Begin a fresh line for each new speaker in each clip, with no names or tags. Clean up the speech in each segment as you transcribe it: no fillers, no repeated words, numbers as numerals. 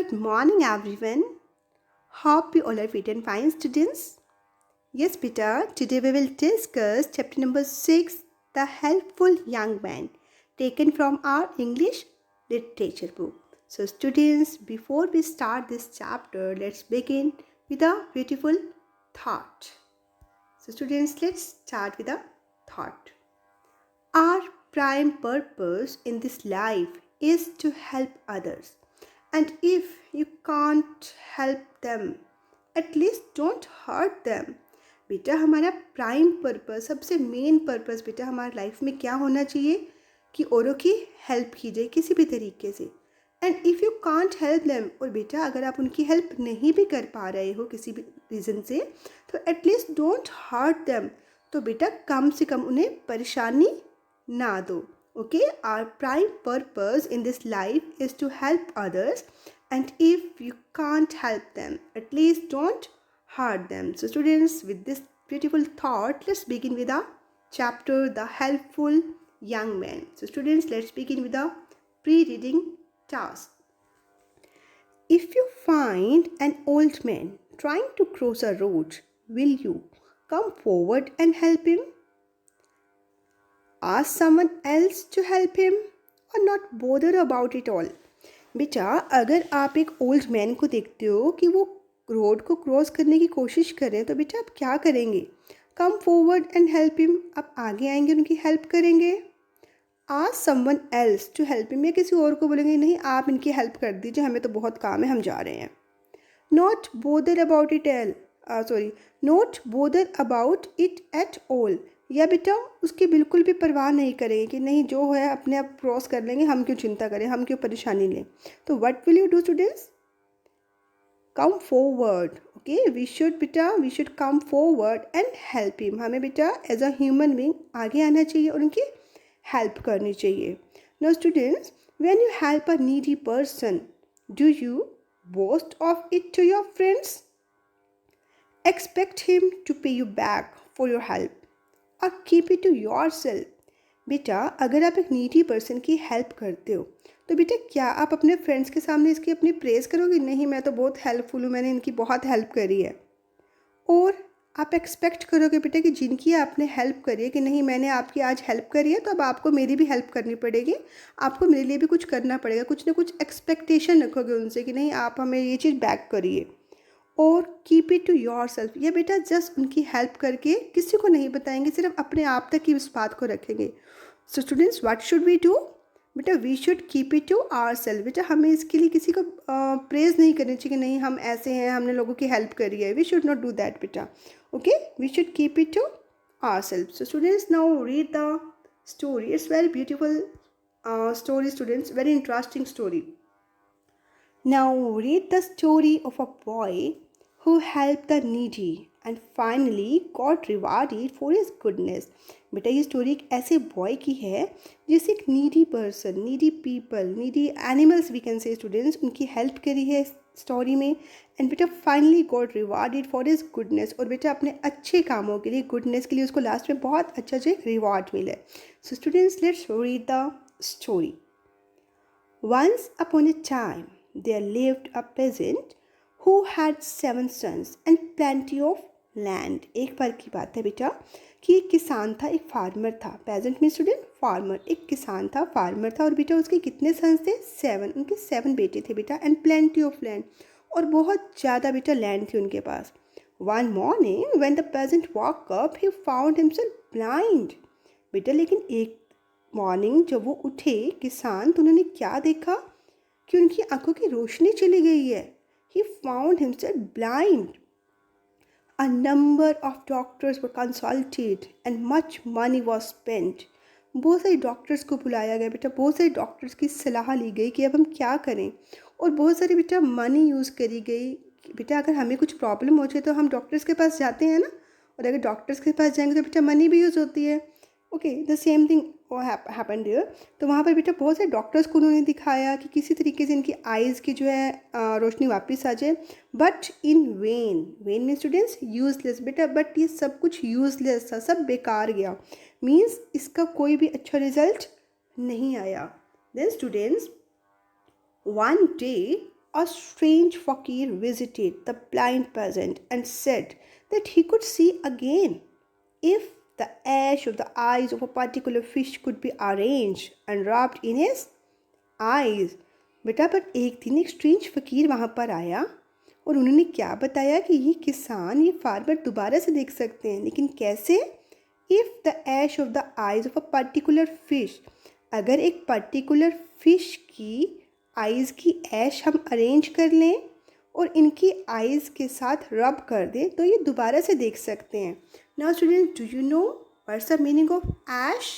Good morning, everyone. Hope you all are fit and fine, students. Yes, Peter, today we will discuss chapter number 6, The Helpful Young Man, taken from our English literature book. So, students, before we start this chapter, let's begin with a beautiful thought. So, students, let's start with a thought. Our prime purpose in this life is to help others. And if you can't help them, at least don't hurt them. बेटा हमारा prime purpose, सबसे main purpose बेटा हमारी life में क्या होना चाहिए कि औरों की हेल्प कीजिए किसी भी तरीके से. And if you can't help them, और बेटा अगर आप उनकी हेल्प नहीं भी कर पा रहे हो किसी भी रीज़न से, तो एटलीस्ट डोंट हर्ट देम. तो बेटा कम से कम उन्हें परेशानी ना दो. Okay, our prime purpose in this life is to help others, and if you can't help them, at least don't hurt them. So students, with this beautiful thought, let's begin with our chapter, The Helpful Young Man. So students, let's begin with the pre-reading task. If you find an old man trying to cross a road, will you come forward and help him? Ask someone else to help him or not bother about it all. बेटा अगर आप एक old man को देखते हो कि वो road को क्रॉस करने की कोशिश कर रहे हैं, तो बेटा आप क्या करेंगे? Come forward and help him. आप आगे आएंगे, उनकी हेल्प करेंगे. Ask someone else to him, या किसी और को बोलेंगे नहीं आप इनकी हेल्प कर दीजिए, हमें तो बहुत काम है, हम जा रहे हैं. Not bother about it not bother about it at all. या बेटा उसकी बिल्कुल भी परवाह नहीं करेंगे कि नहीं जो है अपने आप क्रॉस कर लेंगे, हम क्यों चिंता करें, हम क्यों परेशानी लें. तो what will you do students? Come forward. Okay, we should come forward and help him. हमें बेटा एज अ ह्यूमन बीइंग आगे आना चाहिए और उनकी हेल्प करनी चाहिए. Now students, when you help a needy person, do you boast of it to your friends? Expect him to pay you back for your help or keep it to yourself? बेटा अगर आप एक needy person की help करते हो, तो बेटा क्या आप अपने फ्रेंड्स के सामने इसकी अपनी प्रेज़ करोगे? नहीं, मैं तो बहुत हेल्पफुल हूँ, मैंने इनकी बहुत हेल्प करी है. और आप एक्सपेक्ट करोगे बेटा कि जिनकी आपने हेल्प करी है कि नहीं मैंने आपकी आज हेल्प करी है तो अब आपको मेरी भी हेल्प करनी पड़ेगी, आपको मेरे लिए भी कुछ करना पड़ेगा. कुछ ना कुछ एक्सपेक्टेशन रखोगे उनसे कि नहीं आप हमें ये चीज़ बैक करिए. और keep it to yourself. ये बेटा जस्ट उनकी हेल्प करके किसी को नहीं बताएंगे, सिर्फ अपने आप तक ही इस बात को रखेंगे. So students, what should we do? बेटा we should keep it to our self. बेटा हमें इसके लिए किसी को प्रेज़ नहीं करनी चाहिए कि नहीं हम ऐसे हैं, हमने लोगों की हेल्प करी है. We should not do that बेटा. Okay, we should keep it to ourselves. So students, now read the story. It's very beautiful story, students, very interesting story. Now read the story of a boy who helped the needy and finally got rewarded for his goodness. बेटा ये story एक ऐसे boy की है जिसे एक needy person, needy people, needy animals we can say students, उनकी help करी है स्टोरी में. एंड बेटा finally got rewarded for his goodness. और बेटा अपने अच्छे कामों के लिए, गुडनेस के लिए उसको लास्ट में बहुत अच्छा से रिवॉर्ड मिला. So students, let's read the story. Once upon a time there lived a peasant who had 7 sons and plenty of land. एक बार की बात है बेटा कि एक किसान था, एक फार्मर था. Peasant mean student farmer. एक किसान था, फार्मर था, और बेटा उसके कितने सन्स थे? 7. उनके 7 बेटे थे बेटा. एंड प्लेंटी ऑफ लैंड, और बहुत ज़्यादा बेटा लैंड थी उनके पास. One morning when the peasant walk up he found himself blind. बेटा लेकिन एक मॉर्निंग जब वो उठे किसान, तो उन्होंने क्या देखा कि उनकी आंखों की रोशनी चली गई है. He found himself blind. A number of doctors were consulted and much money was spent. बहुत सारे डॉक्टर्स को बुलाया गया बेटा, बहुत सारे डॉक्टर्स की सलाह ली गई कि अब हम क्या करें, और बहुत सारी बेटा मनी यूज़ करी गई. बेटा अगर हमें कुछ प्रॉब्लम हो जाए तो हम डॉक्टर्स के पास जाते हैं ना, और अगर डॉक्टर्स के पास जाएंगे तो बेटा मनी भी यूज़ होती है. Okay, the same thing happened here. तो वहाँ पर बेटा बहुत सारे डॉक्टर्स को उन्होंने दिखाया कि किसी तरीके से इनकी आइज़ की जो है रोशनी वापस आ जाए. But in when. When mean students useless बेटा. बट ये सब कुछ यूजलेस था, सब बेकार गया. मीन्स इसका कोई भी अच्छा रिजल्ट नहीं आया. Then students, one day a strange fakir visited the blind peasant and said that he could see again if the ash of the eyes of a particular fish could be arranged and rubbed in his eyes. बेटा पर एक दिन एक strange फकीर वहाँ पर आया और उन्होंने क्या बताया कि ये किसान, ये फार्मर दोबारा से देख सकते हैं, लेकिन कैसे? If the ash of the eyes of a particular fish, अगर एक पर्टिकुलर फिश की आइज़ की ऐश हम अरेंज कर लें और इनकी आइज़ के साथ रब कर दें तो ये दोबारा से देख सकते हैं. Now students, do you know what's the meaning of ash?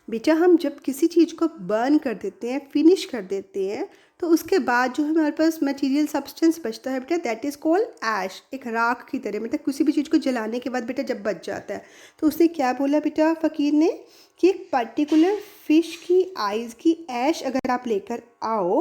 बेटा हम जब किसी चीज़ को बर्न कर देते हैं, फिनिश कर देते हैं, तो उसके बाद जो हमारे पास मटेरियल सब्सटेंस बचता है बेटा, दैट इज़ कॉल्ड ऐश. एक राख की तरह, मतलब किसी भी चीज़ को जलाने के बाद बेटा जब बच जाता है, तो उसने क्या बोला बेटा फ़कीर ने कि एक पर्टिकुलर फ़िश की आइज़ की ऐश अगर आप लेकर आओ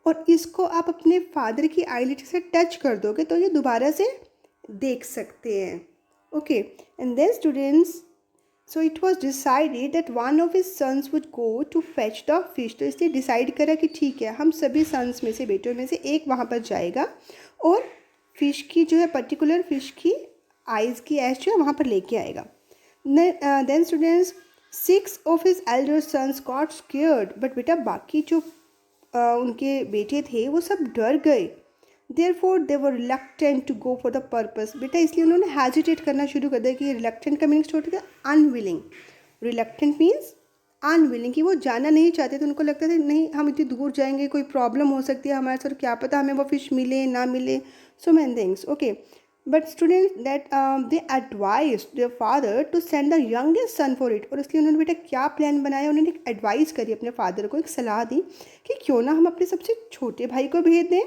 और इसको आप अपने फादर की आईलिड से टच कर दोगे तो ये दोबारा से देख सकते हैं. Okay, and then students, so it was decided that one of his sons would go to fetch the fish. तो इसने डिसाइड करा कि ठीक है, हम सभी सन्स में से, बेटों में से एक वहाँ पर जाएगा और फिश की जो है पर्टिकुलर फिश की आइज़ की ऐश जो है वहाँ पर लेके आएगा. Then students, 6 of his elder sons got scared, but बेटा बाकी जो उनके बेटे थे वो सब डर गए. Therefore they were reluctant to go for the purpose. बेटा इसलिए उन्होंने हेजिटेट करना शुरू कर दिया. कि रिलक्टेंट का मीनिंग छोड़ दिया अनविलिंग. रिलक्टेंट मीन्स अनविलिंग, कि वो जाना नहीं चाहते थे. उनको लगता था नहीं हम इतनी दूर जाएंगे, कोई प्रॉब्लम हो सकती है हमारे साथ, क्या पता हमें वो फिश मिले ना मिले, so many things. Okay, but student that they advise their father to send the youngest son for it. और इसलिए उन्होंने बेटा क्या प्लान बनाया, उन्होंने एक एडवाइस करी अपने फादर को, एक सलाह दी कि क्यों ना हम अपने सबसे छोटे भाई को भेज दें.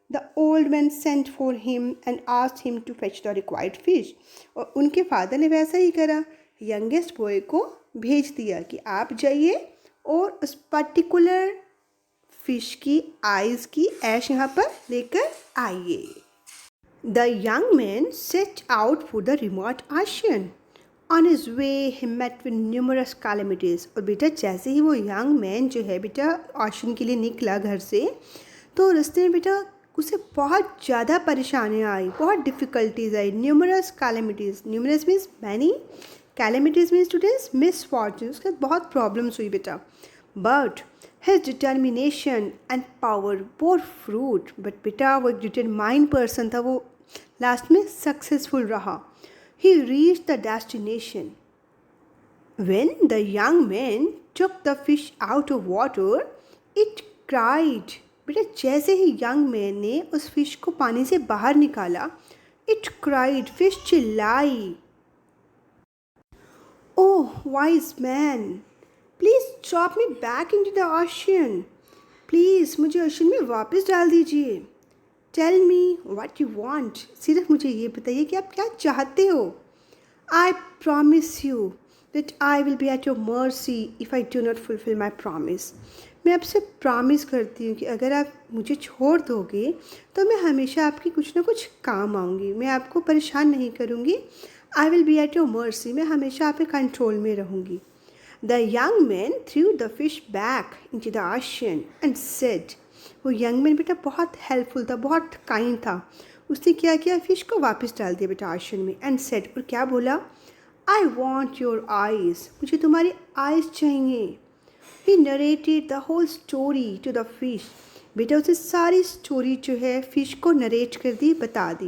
The old man sent for him and asked him to fetch the required fish. और उनके फादर ने वैसा ही करा, यंगेस्ट बॉय को भेज दिया कि आप जाइए और उस पर्टिकुलर फिश की आइज़ की ऐश यहाँ पर लेकर आइए. The young man set out for the remote ocean. On his way he met with numerous calamities. और बेटा जैसे ही वो यंग मैन जो है बेटा ओशन के लिए निकला घर से, तो रास्ते में बेटा उसे बहुत ज़्यादा परेशानियाँ आई, बहुत डिफ़िकल्टीज आई. Numerous calamities, numerous means many, calamities means students misfortune. उसके बाद बहुत प्रॉब्लम्स हुई बेटा. But his determination and power bore fruit. But बेटा वो एक डिटरमाइंड पर्सन था, वो लास्ट में सक्सेसफुल रहा. He reach the destination. When the young man took the fish out of water it cried. बेटा जैसे ही यंग मैन ने उस फिश को पानी से बाहर निकाला, इट क्राइड, फिश चिल्लाई. Oh wise man, please drop me back into the ocean. Please मुझे ओशन में वापस डाल दीजिए. Tell me what you want. सिर्फ मुझे ये बताइए कि आप क्या चाहते हो. I promise you that I will be at your mercy if I do not fulfil my promise. मैं आपसे प्रॉमिस करती हूँ कि अगर आप मुझे छोड़ दोगे तो मैं हमेशा आपकी कुछ ना कुछ काम आऊँगी, मैं आपको परेशान नहीं करूँगी. आई will be at your mercy, मैं हमेशा आपके कंट्रोल में रहूँगी. The young man through the fish back into the ocean and said. वो यंग मैन बेटा बहुत हेल्पफुल था, बहुत काइंड था. उसने क्या किया, फ़िश को वापस डाल दिया बेटा ओशन में. एंड सेड, और क्या बोला, आई वॉन्ट योर आइज़, मुझे तुम्हारी आइज़ चाहिए. He narrated the whole story to the fish. बेटा उसे सारी स्टोरी जो है फिश को नरेट कर दी, बता दी.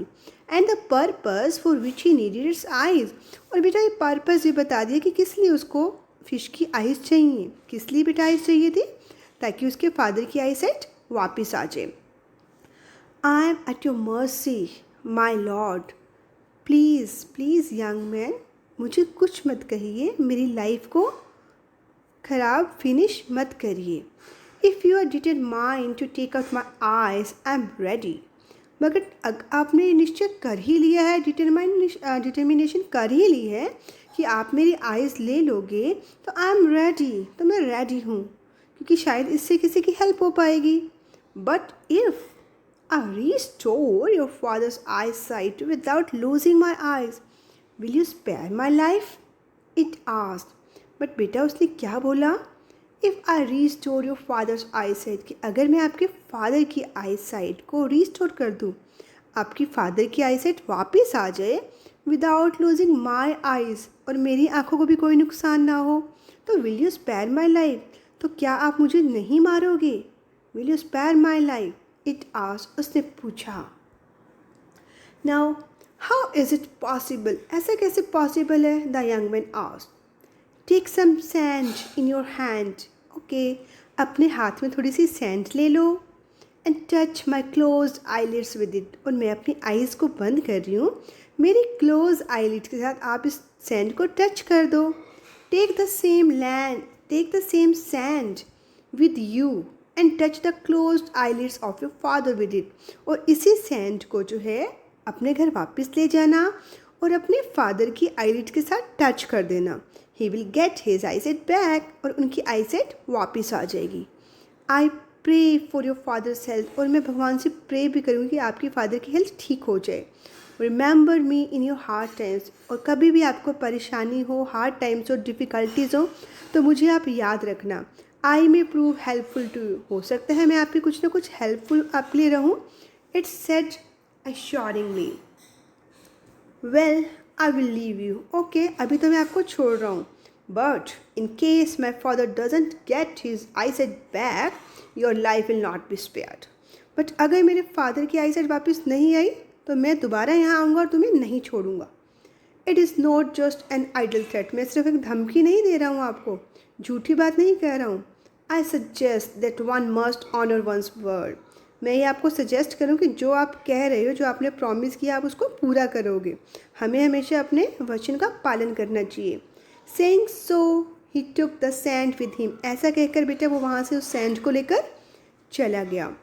And the purpose for which he needed its eyes. और बेटा ये पर्पज़ भी बता दिया कि किस लिए उसको फ़िश की आइज़ चाहिए. किस लिए बेटा आइज़ चाहिए थी, ताकि उसके फादर की आई साइट वापस आ जाए. I am eight your mercy my lord. Please please young man, मुझे कुछ मत कहिए, मेरी लाइफ को खराब फिनिश मत करिए. If you are determined to take out my eyes I am ready. मगर आपने निश्चय कर ही लिया है, डिटर्मिनेशन कर ही ली है कि आप मेरी आइज़ ले लोगे, तो आई एम रेडी, तो मैं रेडी हूँ, क्योंकि शायद इससे किसी की हेल्प हो पाएगी. But if I restore your father's eye sight without losing my eyes will you spare my life. It asked. But बेटा उसने क्या बोला, if I restore your father's eye sight, कि अगर मैं आपके फादर की आई साइट को रीस्टोर कर दूँ, आपकी फादर की आई साइट वापस आ जाए विदाउट लूजिंग माई आइज़, और मेरी आंखों को भी कोई नुकसान ना हो, तो will you spare my life, तो क्या आप मुझे नहीं मारोगे? Will you spare my life, it asked, उसने पूछा। Now how is it possible, ऐसा कैसे पॉसिबल है? The young man asked. Take some sand in your hand, okay, अपने हाथ में थोड़ी सी सैंड ले लो, and touch my close eyelids with it, और मैं अपनी आईज़ को बंद कर रही हूँ, मेरी क्लोज आईलिड्स के साथ आप इस सैंड को टच कर दो। Take the same sand with you and touch the close eyelids of your father with it, और इसी सैंड को जो है अपने घर वापस ले जाना और अपने फादर की आईलिड के साथ टच कर देना। He will get his eyesight back, और उनकी आईसाइट वापस आ जाएगी। I pray for your father's health, और मैं भगवान से प्रे भी करूँगी कि आपकी फादर की हेल्थ ठीक हो जाए। Remember me in your hard times, और कभी भी आपको परेशानी हो, हार्ड टाइम्स हो, डिफ़िकल्टीज़ हो, तो मुझे आप याद रखना। I may prove helpful to you, हो सकता है मैं आपकी कुछ ना कुछ हेल्पफुल आपके लिए रहूँ। It's said assuringly. Well I will leave you, okay, अभी तो मैं आपको छोड़ रहा हूँ, but in case my father doesn't get his eyesight back, your life will not be spared. But अगर मेरे फादर की आईसाइट वापस नहीं आई तो मैं दोबारा यहाँ आऊँगा और तुम्हें नहीं छोड़ूंगा। It is not just an idle threat, मैं सिर्फ एक धमकी नहीं दे रहा हूँ आपको, झूठी बात नहीं कह रहा हूँ। I suggest that one must honour one's word, मैं ये आपको सजेस्ट करूँ कि जो आप कह रहे हो, जो आपने प्रॉमिस किया, आप उसको पूरा करोगे। हमें हमेशा अपने वचन का पालन करना चाहिए। Saying so he took the sand with him, ऐसा कहकर बेटा वो वहाँ से उस सैंड को लेकर चला गया।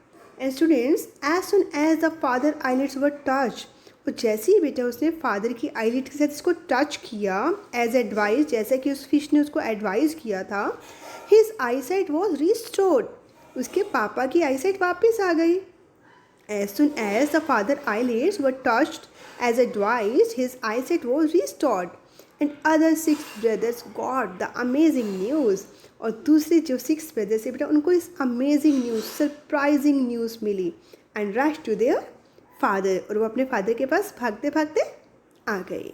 And students, as soon as the father eyelids were touch, और जैसे ही बेटा उसने फादर की आईलिड के साथ इसको टच किया एज एडवाइज, जैसा कि उस फिश ने उसको एडवाइस किया था, हिज आईसाइट वॉज रिस्टोर्ड, उसके पापा की आईसाइट वापस आ गई। As soon as the father eyelids were touched as advised, his eyesight was restored, and other 6 brothers got the amazing news. और दूसरे जो 6 ब्रदर्स है बेटा, उनको इस अमेजिंग न्यूज़, सरप्राइजिंग न्यूज़ मिली, and rush to their father, और वो अपने फादर के पास भागते भागते आ गए।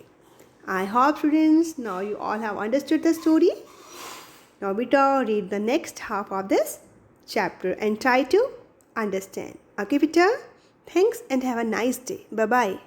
I hope students now you all have understood the story. Now beta, read the next half of this chapter and try to understand. Okay beta? Thanks and have a nice day. Bye-bye.